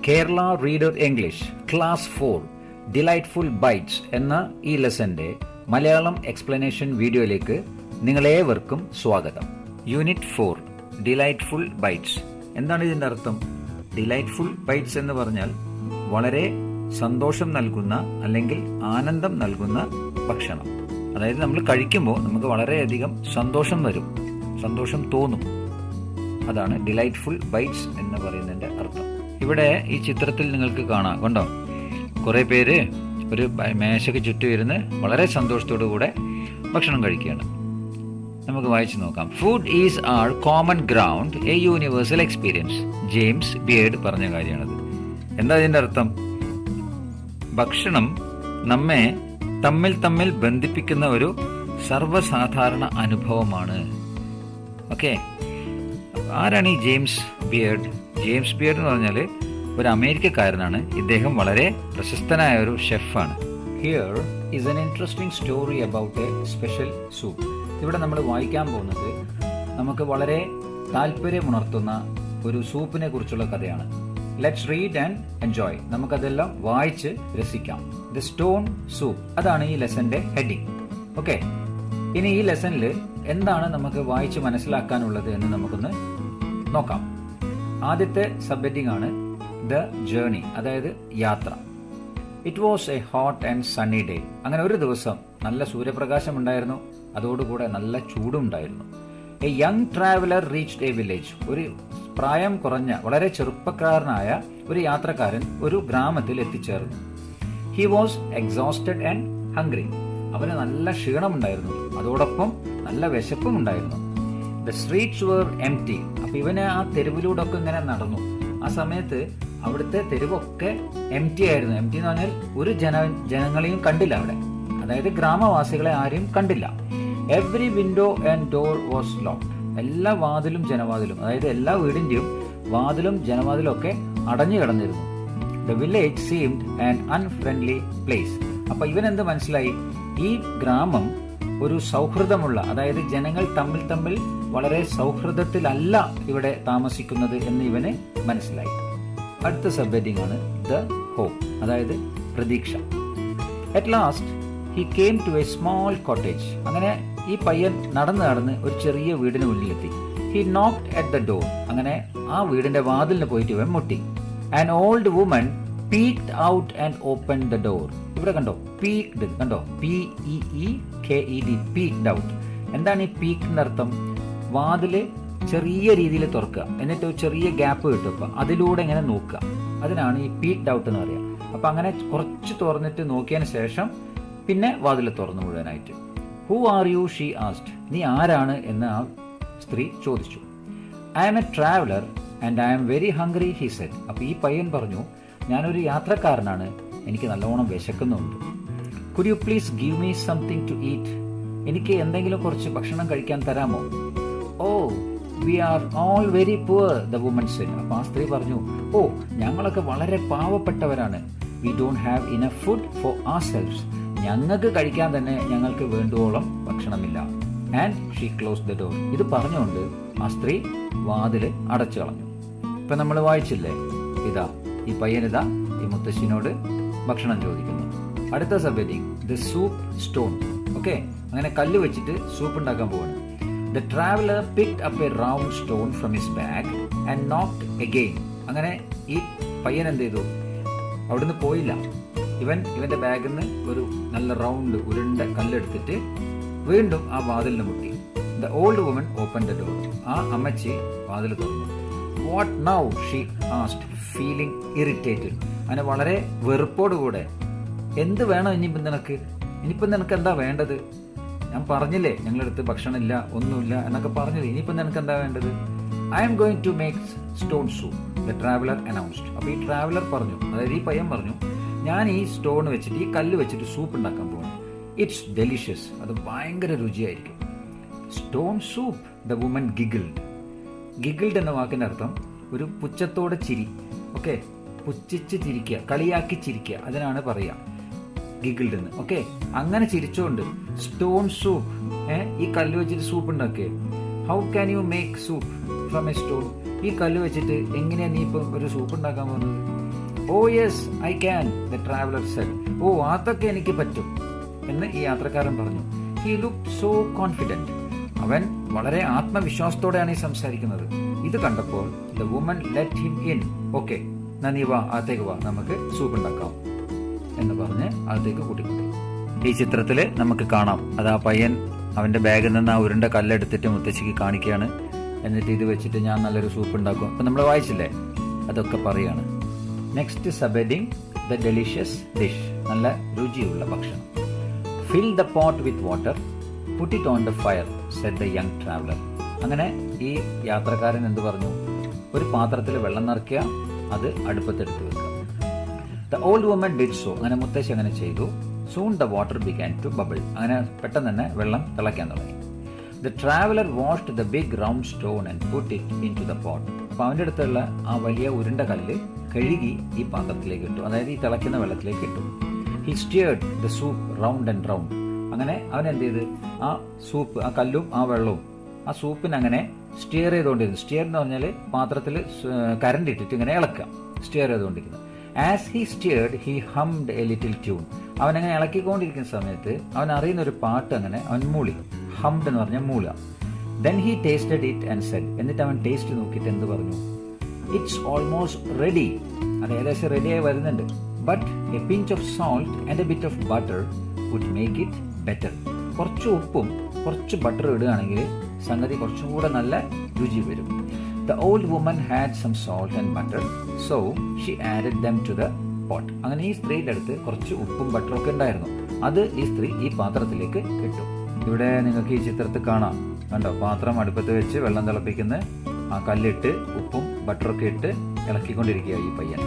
Kerala reader English class 4 delightful bites എന്ന ഈ ലെസന്റെ മലയാളം എക്സ്പ്ലനേഷൻ വീഡിയോയിലേക്ക് നിങ്ങളേവർക്കും സ്വാഗതം. Unit 4 delightful bites. എന്താണ് ഇതിന്റെ അർത്ഥം? ഡിലൈറ്റ്ഫുൾ ബൈറ്റ്സ് എന്ന് പറഞ്ഞാൽ വളരെ സന്തോഷം നൽകുന്ന അല്ലെങ്കിൽ ആനന്ദം നൽകുന്ന ഭക്ഷണം. അതായത് നമ്മൾ കഴിക്കുമ്പോൾ നമുക്ക് വളരെയധികം സന്തോഷം വരും, സന്തോഷം തോന്നും. അതാണ് ഡിലൈറ്റ്ഫുൾ ബൈറ്റ്സ് എന്ന് പറയുന്നതിന്റെ അർത്ഥം. ഇവിടെ ഈ ചിത്രത്തിൽ നിങ്ങൾക്ക് കാണാം, കണ്ടോ, കുറെ പേര് ഒരു മേശയ്ക്ക് ചുറ്റും ഇരുന്ന് വളരെ സന്തോഷത്തോടു കൂടെ ഭക്ഷണം കഴിക്കുകയാണ്. നമുക്ക് വായിച്ചു നോക്കാം. Food is our common ground, a universal experience. James Beard പറഞ്ഞ കാര്യമാണത്. എന്താ ഇതിന്റെ അർത്ഥം? ഭക്ഷണം നമ്മെ തമ്മിൽ ബന്ധിപ്പിക്കുന്ന ഒരു സർവ്വസാധാരണ അനുഭവമാണ്. ഓക്കെ, ആരാണ് ഈ ജെയിംസ് ബിയേർഡ്? ജെയിംസ് ബിയേർഡ് എന്ന് പറഞ്ഞാൽ ഒരു അമേരിക്കക്കാരനാണ്. ഇദ്ദേഹം വളരെ പ്രശസ്തനായ ഒരു ഷെഫാണ്. Here is an interesting story about a special soup. ഇവിടെ നമ്മൾ വായിക്കാൻ പോകുന്നത് നമുക്ക് വളരെ താല്പര്യമുണർത്തുന്ന ഒരു സൂപ്പിനെ കുറിച്ചുള്ള കഥയാണ്. Let's read and enjoy. നമുക്കതെല്ലാം വായിച്ച് രസിക്കാം. ദ സ്റ്റോൺ സൂപ്പ്, അതാണ് ഈ ലെസന്റെ ഹെഡിങ്. ഓക്കെ, ഇനി ഈ ലെസണിൽ എന്താണ് നമുക്ക് വായിച്ച് മനസ്സിലാക്കാനുള്ളത് എന്ന് നമുക്കൊന്ന് നോക്കാം. ആദ്യത്തെ സബ് ഹെഡിങ് ആണ് ദ ജേർണി, അതായത് യാത്ര. It was A hot and Sunny day. അങ്ങനെ ഒരു ദിവസം നല്ല സൂര്യപ്രകാശം ഉണ്ടായിരുന്നു, അതോടുകൂടെ നല്ല ചൂടും ഉണ്ടായിരുന്നു. A young traveller reached A village. ഒരു പ്രായം കുറഞ്ഞ വളരെ ചെറുപ്പക്കാരനായ ഒരു യാത്രക്കാരൻ ഒരു ഗ്രാമത്തിൽ എത്തിച്ചേർന്നു. He was exhausted and hungry. അവന് നല്ല ക്ഷീണമുണ്ടായിരുന്നു, അതോടൊപ്പം നല്ല വിശപ്പും ഉണ്ടായിരുന്നു. The streets were empty. അപ്പൊ ഇവന് ആ തെരുവിലൂടെ ഒക്കെ ഇങ്ങനെ നടന്നു. ആ സമയത്ത് അവിടുത്തെ തെരുവൊക്കെ എംപ്റ്റി ആയിരുന്നു. എംപ്റ്റി എന്ന് പറഞ്ഞാൽ ഒരു ജനങ്ങളെയും കണ്ടില്ല അവിടെ, അതായത് ഗ്രാമവാസികളെ ആരെയും കണ്ടില്ല. Every window and door was locked. എല്ലാ വാതിലും ജനവാതിലും, അതായത് എല്ലാ വീടിന്റെയും വാതിലും ജനവാതിലും ഒക്കെ അടഞ്ഞു കിടന്നിരുന്നു. The village seemed an unfriendly place. അപ്പൊ ഇവൻ എന്ത് മനസ്സിലായി? ഈ ഗ്രാമം ഒരു സൗഹൃദമുള്ള, അതായത് ജനങ്ങൾ തമ്മിൽ വളരെ സൗഹൃദത്തിലല്ല ഇവിടെ താമസിക്കുന്നത് എന്ന് ഇവന് മനസ്സിലായി. അടുത്ത സബ് ഹെഡിങ് ആണ് ദ ഹോപ്പ്, അതായത് പ്രതീക്ഷ. At last he came to a small cottage. അങ്ങനെ ഈ പയ്യൻ നടന്ന് ഒരു ചെറിയ വീടിന് മുന്നിലെത്തി. He knocked at the door. അങ്ങനെ ആ വീടിന്റെ വാതിലിന് പോയിട്ട് ഇവൻ മുട്ടി. An old woman peeked out and open the door. ഇവിടെ കണ്ടോ, പീക്ഡ്, കണ്ടോ, PEEKED, പീക്ഡ് ഔട്ട്. എന്താണ് ഈ പീക്ഡിന്റെ അർത്ഥം? വാതില് ചെറിയ രീതിയിൽ തുറക്കുക, എന്നിട്ട് ഒരു ചെറിയ ഗ്യാപ്പ് കിട്ടും, അപ്പൊ അതിലൂടെ ഇങ്ങനെ നോക്കുക. അതിനാണ് ഈ പീക്ഡ് ഔട്ട് എന്ന് പറയുക. അപ്പൊ അങ്ങനെ കുറച്ച് തുറന്നിട്ട് നോക്കിയതിന് ശേഷം പിന്നെ വാതിൽ തുറന്നു മുഴുവനായിട്ട്. Who are you, she asked. നീ ആരാണ് എന്ന് ആ സ്ത്രീ ചോദിച്ചു. I am a traveller and I am very hungry, he said. അപ്പൊ ഈ പയ്യൻ പറഞ്ഞു, ഞാനൊരു യാത്രക്കാരനാണ്, എനിക്ക് നല്ലോണം വിശക്കുന്നുണ്ട്. Could you please give me something to eat. എനിക്ക് എന്തെങ്കിലും കുറച്ച് ഭക്ഷണം കഴിക്കാൻ തരാമോ? Oh we are all very poor, the woman said. അപ്പൊ ആ സ്ത്രീ പറഞ്ഞു, ഓ ഞങ്ങളൊക്കെ വളരെ പാവപ്പെട്ടവരാണ്. We don't have enough food for ourselves. ഞങ്ങൾക്ക് കഴിക്കാൻ തന്നെ ഞങ്ങൾക്ക് വേണ്ടുവോളം ഭക്ഷണമില്ല. And she close the door. ഇത് പറഞ്ഞുകൊണ്ട് ആ സ്ത്രീ വാതില് അടച്ചു കളഞ്ഞു. ഇപ്പൊ നമ്മൾ വായിച്ചില്ലേ, ഇതാ ഈ പയ്യനിതാ ഈ മുത്തശ്ശിനോട് ഭക്ഷണം ചോദിക്കുന്നു. അടുത്ത sub heading the soup stone. Okay, അങ്ങനെ കല്ല് വെച്ചിട്ട് സൂപ്പ് ഉണ്ടാക്കാൻ പോവാണ്. The traveller picked up A round stone from his bag and knocked again. അങ്ങനെ ഈ പയ്യൻ എന്ത് ചെയ്തു? അവിടുന്ന് പോയില്ല. ഇവന്റെ ബാഗിൽ നിന്ന് ഒരു നല്ല റൗണ്ട് ഉരുണ്ട കല്ലെടുത്തിട്ട് വീണ്ടും ആ വാതിലിന് മുട്ടി. The old woman open the door. ആ അമ്മച്ചി വാതിൽ തുറന്നു. What now, she asked, feeling irritated. അങ്ങനെ വളരെ വെറുപ്പോടുകൂടെ, എന്ത് വേണം ഇനിയിപ്പം നിനക്ക് എന്താ വേണ്ടത്? ഞാൻ പറഞ്ഞില്ലേ ഞങ്ങളടുത്ത് ഭക്ഷണമില്ല, ഒന്നുമില്ല എന്നൊക്കെ പറഞ്ഞില്ലേ, ഇനിയിപ്പം നിനക്ക് എന്താ വേണ്ടത്? I am going to make stone soup, the traveller announced. അപ്പൊ ഈ ട്രാവലർ പറഞ്ഞു, അതായത് ഈ പയ്യൻ പറഞ്ഞു, ഞാൻ ഈ സ്റ്റോൺ വെച്ചിട്ട്, ഈ കല്ല് വെച്ചിട്ട് സൂപ്പ് ഉണ്ടാക്കാൻ പോവാണ്. ഇറ്റ്സ് ഡെലിഷ്യസ്, അത് ഭയങ്കര രുചിയായിരിക്കും. Stone soup, the woman giggled. Giggled എന്ന വാക്കിന്റെ അർത്ഥം ഒരു പുച്ഛത്തോടെ ചിരി. ഓക്കെ, പുച്ഛിച്ച് ചിരിക്കുക, കളിയാക്കി ചിരിക്കുക, അതിനാണ് പറയുക ഗിഗിൾഡ് എന്ന്. ഓക്കെ, അങ്ങനെ ചിരിച്ചോണ്ട് സ്റ്റോൺ സൂപ്പ്, ഈ കല്ല് വെച്ചിട്ട് സൂപ്പ് ഉണ്ടാക്കിയേ. How can you make soup from a stone? ഈ കല്ല് വെച്ചിട്ട് എങ്ങനെയാ നീ ഇപ്പൊ ഒരു സൂപ്പ് ഉണ്ടാക്കാൻ പോകുന്നത്? Oh yes I can, the traveller said. ഓ അതൊക്കെ എനിക്ക് പറ്റും എന്ന് ഈ യാത്രക്കാരൻ പറഞ്ഞു. He looked so confident. അവൻ വളരെ ആത്മവിശ്വാസത്തോടെയാണ് ഈ സംസാരിക്കുന്നത്. ഇത് കണ്ടപ്പോൾ the woman let him in. Okay, നീ വാ, അകത്തേക്ക് വാ, നമുക്ക് സൂപ്പ് ഉണ്ടാക്കാം എന്ന് പറഞ്ഞ് അകത്തേക്ക് കൂട്ടിക്കൊണ്ടു. ഈ ചിത്രത്തിൽ നമുക്ക് കാണാം, അത് ആ പയ്യൻ അവന്റെ ബാഗിൽ നിന്ന് ആ ഉരുണ്ട കല്ലെടുത്തിട്ട് മുത്തശ്ശിക്ക് കാണിക്കുകയാണ്. എന്നിട്ട് ഇത് വെച്ചിട്ട് ഞാൻ നല്ലൊരു സൂപ്പ് ഉണ്ടാക്കും. അപ്പൊ നമ്മൾ വായിച്ചില്ലേ, അതൊക്കെ പറയാണ്. Next subheading, the delicious dish, നല്ല രുചിയുള്ള ഭക്ഷണം. Fill the pot with water, put it on the fire, said the young traveller. അങ്ങനെ ഈ യാത്രക്കാരൻ എന്ത് പറഞ്ഞു? ഒരു പാത്രത്തിൽ വെള്ളം നിറയ്ക്കുക, അത് അടുപ്പത്തെടുത്ത് വെക്കുക. The old woman did so. അങ്ങനെ മുത്തശ്ശി അങ്ങനെ ചെയ്തു. Soon the water began to bubble. അങ്ങനെ പെട്ടെന്ന് തന്നെ വെള്ളം തിളയ്ക്കാൻ തുടങ്ങി. The traveller washed the big round stone and put it in to the pot. അപ്പൊ അവന്റെ അടുത്തുള്ള ആ വലിയ ഉരുണ്ട കല്ല് കഴുകി ഈ പാത്രത്തിലേക്ക് ഇട്ടു, അതായത് ഈ തിളയ്ക്കുന്ന വെള്ളത്തിലേക്ക് ഇട്ടു. He stirred the soup round and round. അങ്ങനെ അവൻ എന്ത് ചെയ്ത് ആ സൂപ്പ്, ആ കല്ലും ആ വെള്ളവും ആ സൂപ്പിന് അങ്ങനെ സ്റ്റിയർ ചെയ്തുകൊണ്ടിരുന്നു. സ്റ്റിയർ എന്ന് പറഞ്ഞാൽ പാത്രത്തിൽ കരണ്ട് ഇട്ടിട്ട് ഇങ്ങനെ ഇളക്കുക, സ്റ്റിയർ ചെയ്തുകൊണ്ടിരിക്കുന്നത്. As he stirred he hummed a little tune. അവൻ അങ്ങനെ ഇളക്കിക്കൊണ്ടിരിക്കുന്ന സമയത്ത് അവൻ അറിയുന്ന ഒരു പാട്ട് അങ്ങനെ അവൻ മൂളി. ഹംഡ് എന്ന് പറഞ്ഞാൽ മൂള. Then he tasted it and said. എന്നിട്ട് അവൻ ടേസ്റ്റ് നോക്കിയിട്ട് എന്ത് പറഞ്ഞു? It's almost ready. അത് ഏകദേശം റെഡിയായി വരുന്നുണ്ട്. But a pinch of salt and a bit of butter would make it better. കുറച്ച് ഉപ്പും കുറച്ച് ബട്ടർ ഇടുകയാണെങ്കിൽ സംഗതി കുറച്ചും കൂടെ നല്ല രുചി വരും. The old woman had some salt and butter, so she added them to the pot. അങ്ങനെ ഈ സ്ത്രീയുടെ അടുത്ത് കുറച്ച് ഉപ്പും ബട്ടറും ഒക്കെ ഉണ്ടായിരുന്നു. അത് ഈ സ്ത്രീ ഈ പാത്രത്തിലേക്ക് ഇട്ടു. ഇവിടെ നിങ്ങൾക്ക് ഈ ചിത്രത്തിൽ കാണാം, കണ്ടോ? പാത്രം അടുപ്പത്ത് വെച്ച് വെള്ളം തിളപ്പിക്കുന്ന ആ കല്ലിട്ട് ഉപ്പും ബട്ടറൊക്കെ ഇട്ട് ഇളക്കിക്കൊണ്ടിരിക്കുക ഈ പയ്യൻ.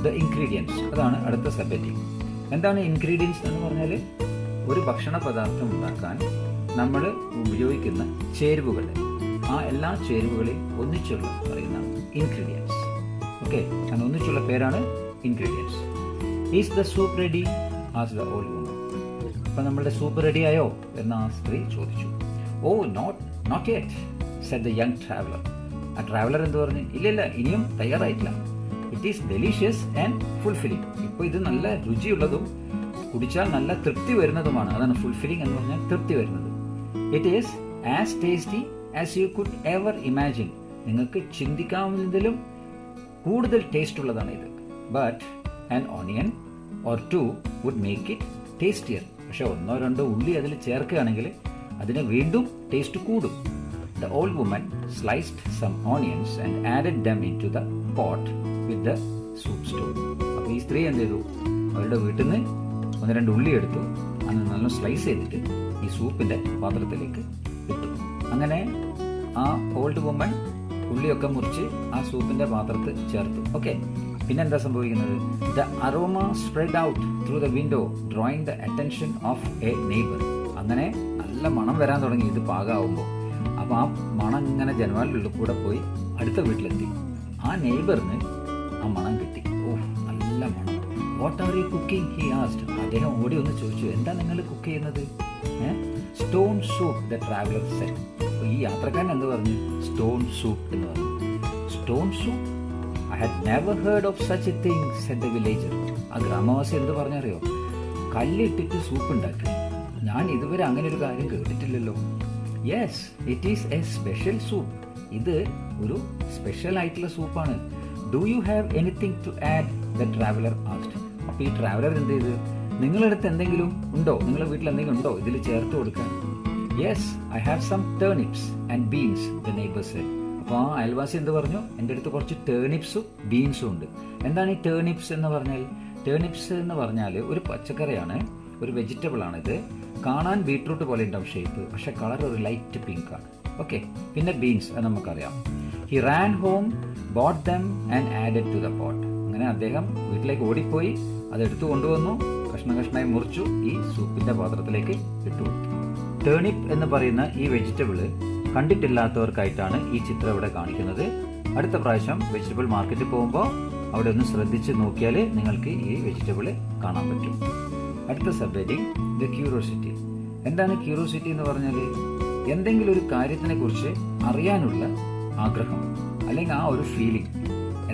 ദ ഇൻഗ്രീഡിയൻസ്, അതാണ് അടുത്ത സബ്ജക്റ്റ്. എന്താണ് ഇൻഗ്രീഡിയൻസ് എന്ന് പറഞ്ഞാൽ? ഒരു ഭക്ഷണ പദാർത്ഥം ഉണ്ടാക്കാൻ നമ്മൾ ഉപയോഗിക്കുന്ന ചേരുവകൾ, ആ എല്ലാ ചേരുവകളെയും ഒന്നിച്ചുള്ള പറയുന്നതാണ് ഇൻഗ്രീഡിയൻസ്. ഓക്കെ, അങ്ങനെ ഒന്നിച്ചുള്ള പേരാണ് ingredients. Is the soup ready? As the old woman. അപ്പൊ നമ്മളുടെ സൂപ്പ് റെഡി ആയോ എന്ന് ആ സ്ത്രീ ചോദിച്ചു. Oh not yet, said the young traveller. ആ ട്രാവലർ എന്ത് പറഞ്ഞു? ഇല്ല, ഇനിയും തയ്യാറായിട്ടില്ല. It is delicious and fulfilling. ഇപ്പൊ ഇത് നല്ല രുചിയുള്ളതും കുടിച്ചാൽ നല്ല തൃപ്തി വരുന്നതുമാണ്. അതാണ് ഫുൾഫില്ലിംഗ് എന്ന് പറഞ്ഞാൽ തൃപ്തി വരുന്നത്. It is as tasty as you could ever imagine. നിങ്ങൾക്ക് ചിന്തിക്കാവുന്നതിലും കൂടുതൽ ടേസ്റ്റ് ഉള്ളതാണ് ഇത്. But an onion or two would make it tastier. പക്ഷെ 1-2 ഉള്ളി അതിൽ ചേർക്കുകയാണെങ്കിൽ അതിന് വീണ്ടും ടേസ്റ്റ് കൂടും. The old woman sliced some onions and added them in to the pot with the soup stone. അപ്പൊ ഈ സ്ത്രീ എന്ത് ചെയ്തു? അവരുടെ വീട്ടിൽ നിന്ന് 1-2 ഉള്ളി എടുത്തു, അന്ന് നല്ല സ്ലൈസ് ചെയ്തിട്ട് ഈ സൂപ്പിന്റെ പാത്രത്തിലേക്ക് ഇട്ടു. അങ്ങനെ ആ ഓൾഡ് വുമൻ ഉള്ളിയൊക്കെ മുറിച്ച് ആ സൂപ്പിന്റെ പാത്രത്തിൽ ചേർത്തു. ഓക്കെ, പിന്നെന്താ സംഭവിക്കുന്നത്? The aroma spread out through the window drawing the attention of A neighbour. അങ്ങനെ നല്ല മണം വരാൻ തുടങ്ങി ഇത് പാകമാവുമ്പോൾ. അപ്പൊ ആ മണം ഇങ്ങനെ ജനവാലിനുള്ളിൽ കൂടെ പോയി അടുത്ത വീട്ടിലെത്തി. ആ നെയ്ബറിന് ആ മണം കിട്ടി. ഓ, നല്ല മണം. What are you cooking? He asked. അദ്ദേഹം ഓടി ഒന്ന് ചോദിച്ചു, എന്താ നിങ്ങൾ കുക്ക് ചെയ്യുന്നത്? Stone soup, the traveller said. ഈ യാത്രക്കാരൻ എന്ത് പറഞ്ഞു? സ്റ്റോൺ സൂപ്പ് എന്ന് പറഞ്ഞു. Stone soup? I had never heard of such a thing, said the villager. ആ ഗ്രാമവാസി എന്ത് പറഞ്ഞറിയോ? കല്ലിട്ടിട്ട് സൂപ്പ് ഉണ്ടാക്കി. ഞാൻ ഇതുവരെ അങ്ങനെ ഒരു കാര്യം കേട്ടിട്ടില്ലല്ലോ. Yes, it is a special soup. ഇത് ഒരു സ്പെഷ്യൽ ആയിട്ടുള്ള സൂപ്പാണ്. Do you have anything to add? The traveller asked. അപ്പൊ ഈ ട്രാവലർ എന്ത് ചെയ്ത്? നിങ്ങളുടെ അടുത്ത് എന്തെങ്കിലും ഉണ്ടോ? നിങ്ങളുടെ വീട്ടിൽ എന്തെങ്കിലും ഉണ്ടോ ഇതിൽ ചേർത്ത് കൊടുക്കാൻ? Yes, I have some turnips and beans, the neighbour said. അപ്പോൾ ആ അയൽവാസി എന്ത് പറഞ്ഞു? എൻ്റെ അടുത്ത് കുറച്ച് ടേണിപ്സും ബീൻസും ഉണ്ട്. എന്താണ് ഈ ടേണിപ്സ് എന്ന് പറഞ്ഞാൽ? ടേണിപ്സ് എന്ന് പറഞ്ഞാൽ ഒരു പച്ചക്കറിയാണ്, ഒരു വെജിറ്റബിൾ ആണ്. ഇത് കാണാൻ ബീട്രൂട്ട് പോലെ ഉണ്ടാവും ഷേപ്പ്, പക്ഷെ കളർ ഒരു ലൈറ്റ് പിങ്ക് ആണ്. ഓക്കെ, പിന്നെ ബീൻസ്, അത് നമുക്കറിയാം. He ran home, bought them and added to the pot. അങ്ങനെ അദ്ദേഹം വീട്ടിലേക്ക് ഓടിപ്പോയി, അതെടുത്തു കൊണ്ടുവന്നു, കഷ്ണമായി മുറിച്ചു, ഈ സൂപ്പിന്റെ പാത്രത്തിലേക്ക് ഇട്ടു. ടേണിപ്പ് എന്ന് പറയുന്ന ഈ വെജിറ്റബിള് കണ്ടിട്ടില്ലാത്തവർക്കായിട്ടാണ് ഈ ചിത്രം ഇവിടെ കാണിക്കുന്നത്. അടുത്ത പ്രാവശ്യം വെജിറ്റബിൾ മാർക്കറ്റിൽ പോകുമ്പോൾ അവിടെ ഒന്ന് ശ്രദ്ധിച്ച് നോക്കിയാൽ നിങ്ങൾക്ക് ഈ വെജിറ്റബിൾ കാണാൻ പറ്റും. അടുത്ത സബ്ജക്റ്റ്, ദ ക്യൂരിയോസിറ്റി. എന്താണ് ക്യൂരിയോസിറ്റി എന്ന് പറഞ്ഞാൽ? എന്തെങ്കിലും ഒരു കാര്യത്തിനെ കുറിച്ച് അറിയാനുള്ള ആഗ്രഹം, അല്ലെങ്കിൽ ആ ഒരു ഫീലിംഗ്.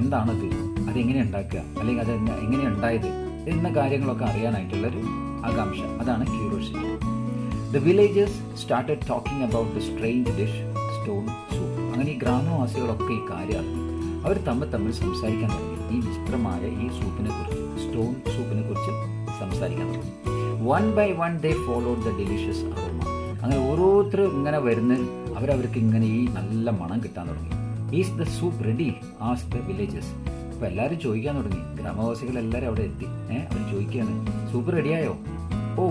എന്താണത്? അതെങ്ങനെ ഉണ്ടാക്കുക, അല്ലെങ്കിൽ അത് എങ്ങനെ ഉണ്ടായത് എന്ന കാര്യങ്ങളൊക്കെ അറിയാനായിട്ടുള്ളൊരു ആകാംക്ഷ, അതാണ് curiosity. The villagers started talking about the strange dish, stone soup. അങ്ങനെ ഈ ഗ്രാമവാസികളൊക്കെ ഈ കാര്യം അറിഞ്ഞു. അവർ തമ്മിൽ സംസാരിക്കാൻ തുടങ്ങി. ഈ വിചിത്രമായ ഈ സൂപ്പിനെ കുറിച്ച്, സ്റ്റോൺ സൂപ്പിനെ കുറിച്ച് സംസാരിക്കാൻ തുടങ്ങി. One by one they followed the delicious aroma. അങ്ങനെ ഓരോരുത്തരും ഇങ്ങനെ വരുന്ന അവർക്ക് ഇങ്ങനെ ഈ നല്ല മണം കിട്ടാൻ തുടങ്ങി. Is the soup ready asked the villages. അപ്പോൾ എല്ലാവരും ചോദിക്കാൻ തുടങ്ങി. ഗ്രാമവാസികൾ എല്ലാവരും അവിടെ എത്തി. അവർ ചോദിക്കുകയാണ്, സൂപ്പ് റെഡിയായോ? Oh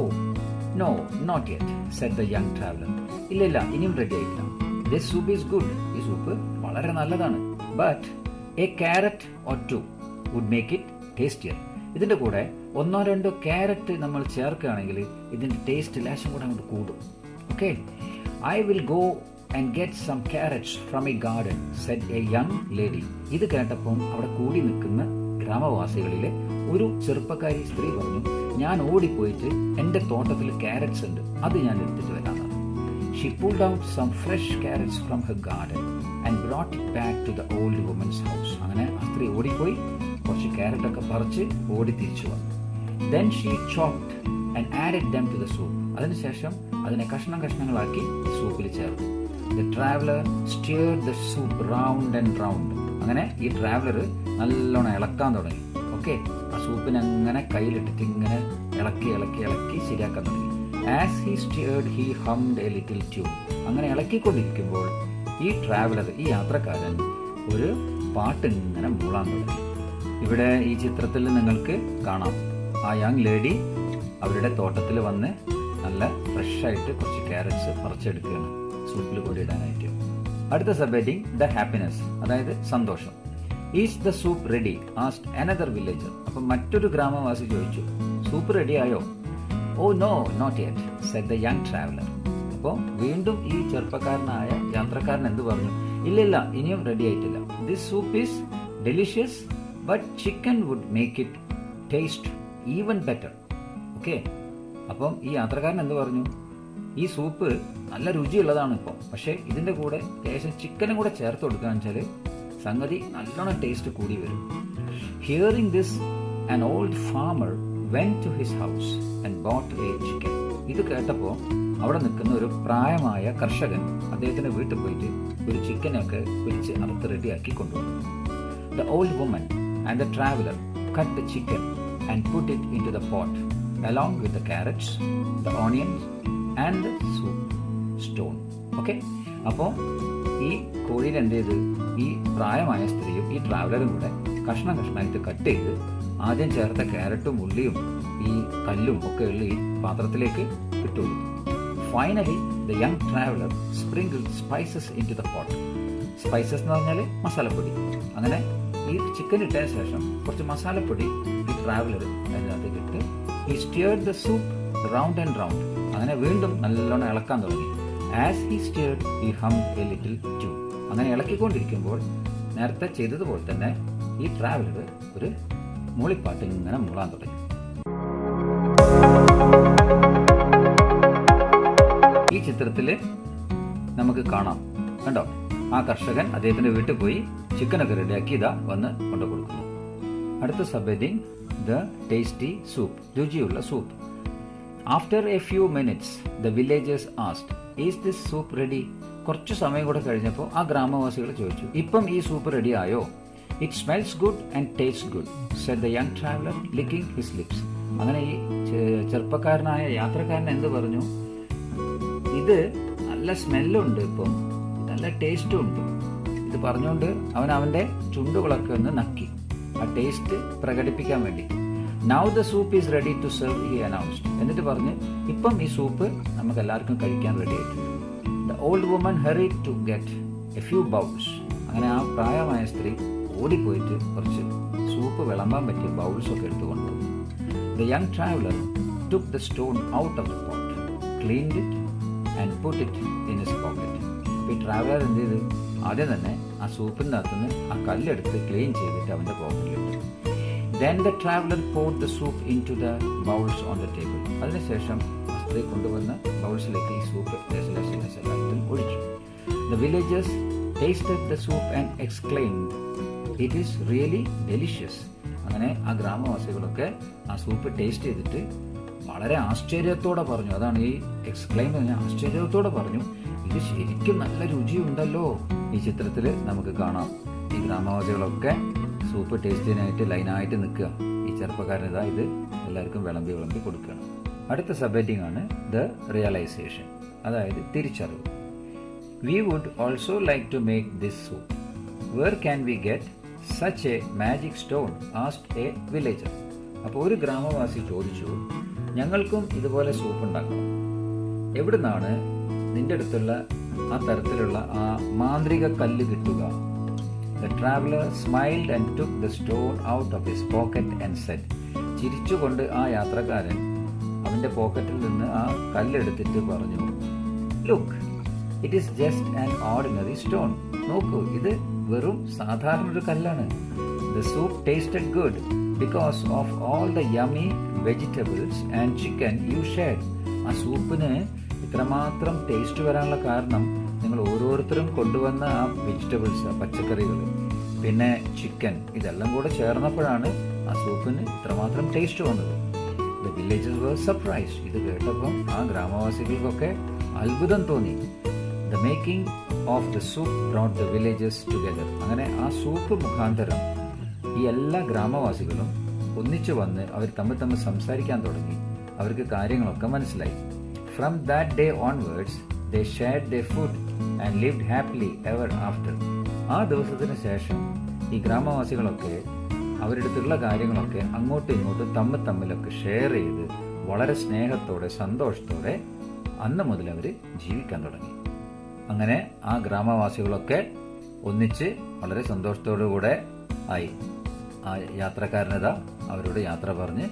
no not yet said the young traveller. ഇല്ല ഇനിയും റെഡി ആയിട്ടില്ല. This soup is good. ഈ സൂപ്പ് വളരെ നല്ലതാണ്. But a carrot or two would make it tastier. ഇതിൻ്റെ കൂടെ 1-2 ക്യാരറ്റ് നമ്മൾ ചേർക്കുകയാണെങ്കിൽ ഇതിൻ്റെ ടേസ്റ്റ് ലേശം കൂടെ അങ്ങോട്ട് കൂടും. Okay, I will go and get some carrots from a garden said a young lady. ഇത് കേട്ടപ്പം അവിടെ കൂടി നിൽക്കുന്ന ഗ്രാമവാസികളിലെ ഒരു ചെറുപ്പക്കാരി സ്ത്രീ പറഞ്ഞു, ഞാൻ ഓടിപ്പോയിട്ട് എൻ്റെ തോട്ടത്തിൽ ക്യാരറ്റ്സ് ഉണ്ട്, അത് ഞാൻ എടുത്തിട്ട് വരാമെന്ന്. She pulled out some fresh carrots from her garden and brought it back to the old woman's house. അങ്ങനെ ആ സ്ത്രീ ഓടിപ്പോയി കുറച്ച് ക്യാരറ്റൊക്കെ പറിച്ച് ഓടി തിരിച്ചു വന്നു. Then she chopped and added them to the soup. അതിനുശേഷം അതിനെ കഷ്ണങ്ങളാക്കി സൂപ്പിൽ ചേർത്തു. The traveler stirred the soup round and round. അങ്ങനെ ഈ ട്രാവലർ നല്ലോണം ഇളക്കാൻ തുടങ്ങി. ഓക്കെ, ആ സൂപ്പിനെ അങ്ങനെ കയ്യിലിട്ടിട്ട് ഇങ്ങനെ ഇളക്കി ശരിയാക്കാൻ തുടങ്ങി. As he stirred he hummed a little tune. അങ്ങനെ ഇളക്കിക്കൊണ്ടിരിക്കുമ്പോൾ ഈ ട്രാവലർ, ഈ യാത്രക്കാരൻ ഒരു പാട്ട് ഇങ്ങനെ മൂളാൻ തുടങ്ങി. ഇവിടെ ഈ ചിത്രത്തിൽ നിങ്ങൾക്ക് കാണാം, ആ യങ് ലേഡി അവരുടെ തോട്ടത്തിൽ വന്ന് നല്ല ഫ്രഷായിട്ട് കുറച്ച് ക്യാരറ്റ്സ് പറിച്ചെടുക്കുകയാണ് സൂപ്പിൽ കൊണ്ടിടാനായിട്ട്. അടുത്ത സബ് ഹെഡിങ് ദ ഹാപ്പിനെസ്, അതായത് സന്തോഷം. Is the soup ready asked another villager. അപ്പം മറ്റൊരു ഗ്രാമവാസി ചോദിച്ചു, സൂപ്പ് റെഡി ആയോ? Oh no not yet said the young traveller. അപ്പോൾ വീണ്ടും ഈ ചെറുപ്പക്കാരനായ യാത്രക്കാരൻ എന്ത് പറഞ്ഞു? ഇല്ല ഇനിയും റെഡി ആയിട്ടില്ല. This soup is delicious but chicken would make it taste even better. Okay, അപ്പം ഈ യാത്രക്കാരൻ എന്ത് പറഞ്ഞു? ഈ സൂപ്പ് നല്ല രുചിയുള്ളതാണ് ഇപ്പം, പക്ഷേ ഇതിൻ്റെ കൂടെ ലേശം ചിക്കനും കൂടെ ചേർത്ത് കൊടുക്കുകയെന്ന് വെച്ചാൽ സംഗതി നല്ലോണം ടേസ്റ്റ് കൂടി വരും. Hearing this an old farmer went to his house and bought a chicken. ഇത് കേട്ടപ്പോൾ അവിടെ നിൽക്കുന്ന ഒരു പ്രായമായ കർഷകൻ അദ്ദേഹത്തിന്റെ വീട്ടിൽ പോയിട്ട് ഒരു ചിക്കനൊക്കെ പിടിച്ച് അറുത്ത് റെഡിയാക്കി കൊണ്ടുവന്നു. The old woman and the traveler cut the chicken and put it into the pot along with the carrots, the onions and the soup stone. Okay, അപ്പോൾ ഈ കോഴിനെ എന്ത് ചെയ്ത് ഈ പ്രായമായ സ്ത്രീയും ഈ ട്രാവലറും കൂടെ കഷ്ണമായിട്ട് കട്ട് ചെയ്ത് ആദ്യം ചേർത്ത ക്യാരറ്റും ഉള്ളിയും ഈ കല്ലും ഒക്കെ ഉള്ള ഈ പാത്രത്തിലേക്ക് ഇട്ടു. Finally the young traveller sprinkled spices in to the pot. Spices എന്ന് പറഞ്ഞാൽ മസാലപ്പൊടി. അങ്ങനെ ഈ ചിക്കൻ ഇട്ടതിന് ശേഷം കുറച്ച് മസാലപ്പൊടി ഈ ട്രാവലർ അതിനകത്തേക്ക് ഇട്ട് ഈ stirred the soup round and round. അങ്ങനെ വീണ്ടും നല്ലോണം ഇളക്കാൻ തുടങ്ങി. As he stirred he hummed a little tune. അങ്ങനെ ഇളക്കിക്കൊണ്ടിരിക്കുമ്പോൾ നേരത്തെ ചെയ്തതുപോലെ തന്നെ ഈ ട്രാവലർ ഒരു മൂളിപ്പാട്ട് ഇങ്ങനെ മൂളാൻ തുടങ്ങി. ഈ ചിത്രത്തിൽ നമുക്ക് കാണാം, കണ്ടോ, ആ കർഷകൻ അദ്ദേഹത്തിന്റെ വീട്ടിൽ പോയി ചിക്കനൊക്കെ റെഡിയാക്കി ഇതാ വന്ന് കൊണ്ടു കൊടുക്കുന്നു. അടുത്ത sub heading the tasty soup, രുചിയുള്ള soup. After a few minutes the villagers asked is this soup ready. കുറച്ചു സമയം കൂടെ കഴിഞ്ഞപ്പോൾ ആ ഗ്രാമവാസികൾ ചോദിച്ചു, ഇപ്പം ഈ സൂപ്പ് റെഡി ആയോ? It smells good and taste good said the young traveller licking his lips. അങ്ങനെ ഈ ചെറുപ്പക്കാരനായ യാത്രക്കാരൻ എന്ത് പറഞ്ഞു? ഇത് നല്ല സ്മെല്ലുണ്ട്, ഇപ്പം നല്ല ടേസ്റ്റും ഉണ്ട്. ഇത് പറഞ്ഞുകൊണ്ട് അവൻ്റെ ചുണ്ടുകളൊക്കെ ഒന്ന് നക്കി, ആ ടേസ്റ്റ് പ്രകടിപ്പിക്കാൻ വേണ്ടി. Now the soup is ready to serve he announced. എന്നിട്ട് പറഞ്ഞ് ഇപ്പം ഈ സൂപ്പ് നമുക്ക് എല്ലാവർക്കും കഴിക്കാൻ റെഡി ആയിട്ടുണ്ട്. The old woman hurried to get a few bowls. അങ്ങനെ ആ പ്രായമായ സ്ത്രീ ഓടിപ്പോയിട്ട് കുറച്ച് സൂപ്പ് വിളമ്പാൻ പറ്റിയ ബൗൾസ് ഒക്കെ എടുത്തുകൊണ്ടു. The young traveller took the stone out of the pot, cleaned it and put it in his pocket. അപ്പോൾ ഈ ട്രാവലർ എന്ത് ചെയ്ത് ആദ്യം തന്നെ ആ സൂപ്പിൻ്റെ അകത്തുനിന്ന് ആ കല്ലെടുത്ത് ക്ലീൻ ചെയ്തിട്ട് അവൻ്റെ പോക്കറ്റിലിട്ടു. Then the traveler poured the soup into the bowls on the table. അതിനുശേഷം ആ സ്ത്രീ കൊണ്ടുവന്ന ബൗൾസിലേക്ക് ഈ സൂപ്പ് ലേശം ഒഴിച്ചു. The villagers tasted the soup and exclaimed, it is really delicious. അങ്ങനെ ആ ഗ്രാമവാസികളൊക്കെ ആ സൂപ്പ് ടേസ്റ്റ് ചെയ്തിട്ട് വളരെ ആശ്ചര്യത്തോടെ പറഞ്ഞു. അതാണ് ഈ എക്സ്ക്ലൈം എന്ന് പറഞ്ഞാൽ ആശ്ചര്യത്തോടെ പറഞ്ഞു, ഇത് ശരിക്കും നല്ല രുചിയുണ്ടല്ലോ. ഈ ചിത്രത്തിൽ നമുക്ക് കാണാം ഈ ഗ്രാമവാസികളൊക്കെ സൂപ്പ് ടേസ്റ്റ് ചെയ്യാനായിട്ട് ലൈനായിട്ട് നിൽക്കുക. ഈ ചെറുപ്പക്കാരൻ ഇതാ ഇത് എല്ലാവർക്കും വിളമ്പി കൊടുക്കുകയാണ്. അടുത്ത സബ് ഹെഡിങ് ആണ് ദ റിയലൈസേഷൻ, അതായത് തിരിച്ചറിവ്. We would also like to make this soup. Where can we get such a magic stone asked a villager. അപ്പോൾ ഒരു ഗ്രാമവാസി ചോദിച്ചു, ഞങ്ങൾക്കും ഇതുപോലെ സൂപ്പ് ഉണ്ടാക്കണം, എവിടുന്നാണ് നിന്റെ അടുത്തുള്ള ആ തരത്തിലുള്ള ആ മാന്ത്രിക കല്ല് കിട്ടുക? The traveler smiled and took the stone out of his pocket and said, ചിരിച്ചുകൊണ്ട് ആ യാത്രക്കാരൻ അവന്റെ പോക്കറ്റിൽ നിന്ന് ആ കല്ലെടുത്തിട്ട് പറഞ്ഞു, Look, it is just an ordinary stone. നോക്കൂ, ഇത് വെറും സാധാരണ ഒരു കല്ലാണ്. The soup tasted good because of all the yummy vegetables and chicken you shared. ആ സൂപ്പിന് ഇത്രമാത്രം ടേസ്റ്റ് വരാനുള്ള കാരണം നിങ്ങൾ ഓരോരുത്തരും കൊണ്ടുവന്ന ആ വെജിറ്റബിൾസ്, പച്ചക്കറികൾ, പിന്നെ ചിക്കൻ, ഇതെല്ലാം കൂടെ ചേർന്നപ്പോഴാണ് ആ സൂപ്പിന് ഇത്രമാത്രം ടേസ്റ്റ് വന്നത്. The villages were surprised. ഇത് കേട്ടപ്പം ആ ഗ്രാമവാസികൾക്കൊക്കെ അത്ഭുതം തോന്നി. The making of the soup brought the villages together. അങ്ങനെ ആ സൂപ്പ് മുഖാന്തരം ഈ എല്ലാ ഗ്രാമവാസികളും ഒന്നിച്ചു വന്ന് അവർ തമ്മിൽ സംസാരിക്കാൻ തുടങ്ങി. അവർക്ക് കാര്യങ്ങളൊക്കെ മനസ്സിലായി. From that day onwards they shared their food and lived happily ever after. ആ ദിവസത്തിന് ശേഷം ഈ ഗ്രാമവാസികളൊക്കെ അവരുടെ അടുത്തുള്ള കാര്യങ്ങളൊക്കെ അങ്ങോട്ടും ഇങ്ങോട്ടും തമ്മിലൊക്കെ ഷെയർ ചെയ്ത് വളരെ സ്നേഹത്തോടെ സന്തോഷത്തോടെ അന്ന് മുതൽ അവർ ജീവിക്കാൻ തുടങ്ങി. അങ്ങനെ ആ ഗ്രാമവാസികളൊക്കെ ഒന്നിച്ച് വളരെ സന്തോഷത്തോടുകൂടെ ആയി. ആ യാത്രക്കാരനത അവരോട് യാത്ര പറഞ്ഞ്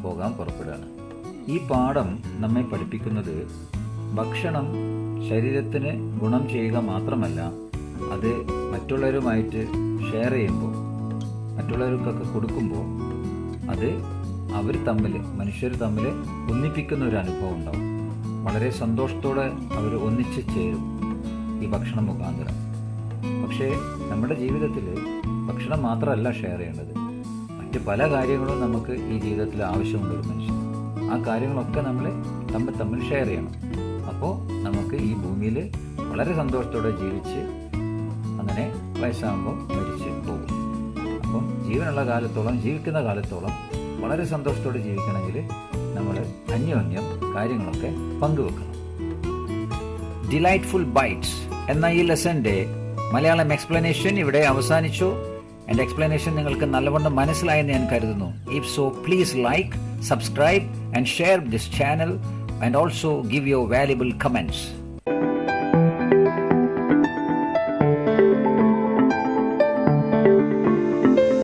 പോകാൻ പുറപ്പെടുകയാണ്. ഈ പാഠം നമ്മെ പഠിപ്പിക്കുന്നത് ഭക്ഷണം ശരീരത്തിന് ഗുണം ചെയ്യുക മാത്രമല്ല, അത് മറ്റുള്ളവരുമായിട്ട് ഷെയർ ചെയ്യുമ്പോൾ, മറ്റുള്ളവർക്കൊക്കെ കൊടുക്കുമ്പോൾ അത് മനുഷ്യർ തമ്മിൽ ഒന്നിപ്പിക്കുന്ന ഒരു അനുഭവം ഉണ്ടാവും. വളരെ സന്തോഷത്തോടെ അവർ ഒന്നിച്ച് ചേരും ഈ ഭക്ഷണം മുഖാന്തരം. പക്ഷേ നമ്മുടെ ജീവിതത്തിൽ ഭക്ഷണം മാത്രമല്ല ഷെയർ ചെയ്യേണ്ടത്, മറ്റ് പല കാര്യങ്ങളും നമുക്ക് ഈ ജീവിതത്തിൽ ആവശ്യമുണ്ട് ഒരു മനുഷ്യൻ. ആ കാര്യങ്ങളൊക്കെ നമ്മൾ തമ്മിൽ ഷെയർ ചെയ്യണം. അപ്പോൾ നമുക്ക് ഈ ഭൂമിയിൽ വളരെ സന്തോഷത്തോടെ ജീവിച്ച് അങ്ങനെ വയസ്സാകുമ്പോൾ മരിച്ച് പോകും. അപ്പം ജീവിക്കുന്ന കാലത്തോളം വളരെ സന്തോഷത്തോടെ ജീവിക്കണമെങ്കിൽ നമ്മൾ അന്യോന്യം കാര്യങ്ങളൊക്കെ പങ്കുവെക്കണം. ഡിലൈറ്റ്ഫുൾ ബൈറ്റ്സ് എന്ന ഈ ലെസന്റെ മലയാളം എക്സ്പ്ലനേഷൻ ഇവിടെ അവസാനിച്ചു. എൻ്റെ എക്സ്പ്ലനേഷൻ നിങ്ങൾക്ക് നല്ലവണ്ണം മനസ്സിലായെന്ന് ഞാൻ കരുതുന്നു. If so, please like, subscribe and share this channel and also give your valuable comments.